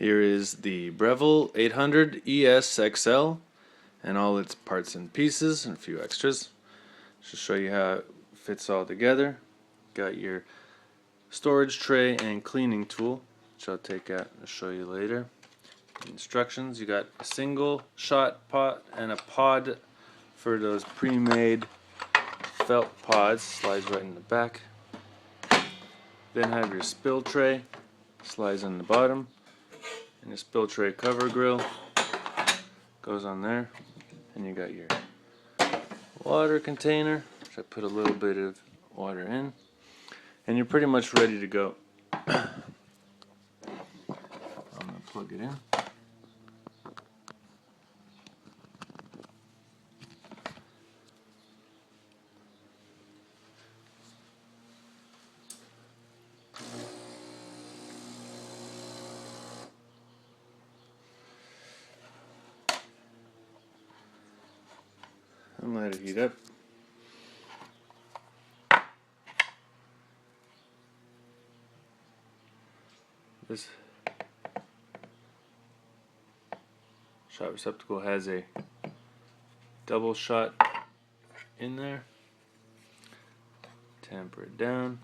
Here is the Breville 800 ES and all its parts and pieces and a few extras. Just show you how it fits all together. Got your storage tray and cleaning tool, which I'll take out and show you later. Instructions: you got a single shot pot and a pod for those pre-made felt pods, slides right in the back. Then have your spill tray, slides on the bottom, and your spill tray cover grill goes on there. And you got your water container, which I put a little bit of water in, and you're pretty much ready to go. I'm going to plug it in. And let it heat up. This shot receptacle has a double shot in there. Tamper it down.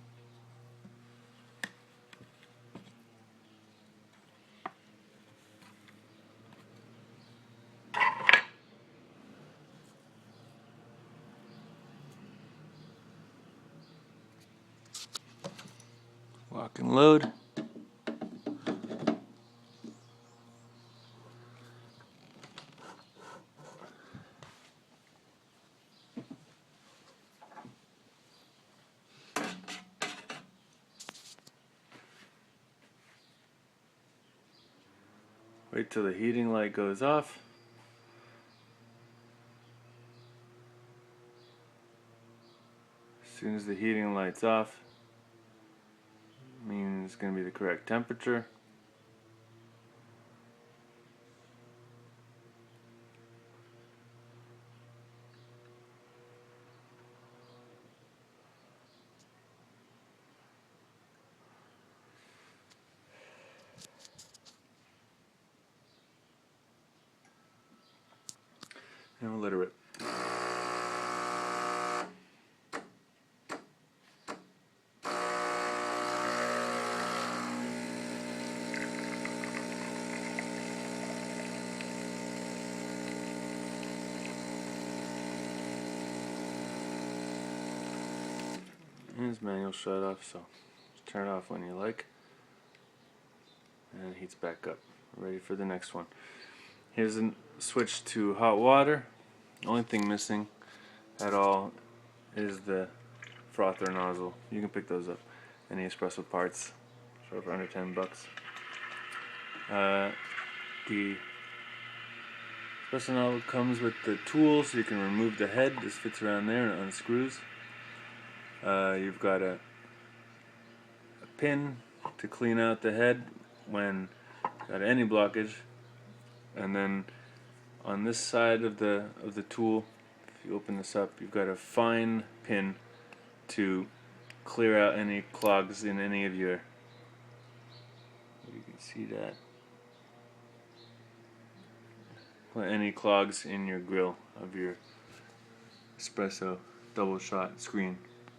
Lock and load. Wait till the heating light goes off. As soon as the heating light's off, means it's going to be the correct temperature. And we'll let it rip. And it's manual shut off, so just turn it off when you like. And it heats back up. Ready for the next one. Here's a switch to hot water. Only thing missing at all is the frother nozzle. You can pick those up. Any espresso parts, so for under 10 bucks. The espresso nozzle comes with the tool, so you can remove the head. This fits around there and it unscrews. You've got a pin to clean out the head when got any blockage, and then on this side of the tool, if you open this up, you've got a fine pin to clear out any clogs in any of your, you can see that, any clogs in your grill of your espresso double shot screen.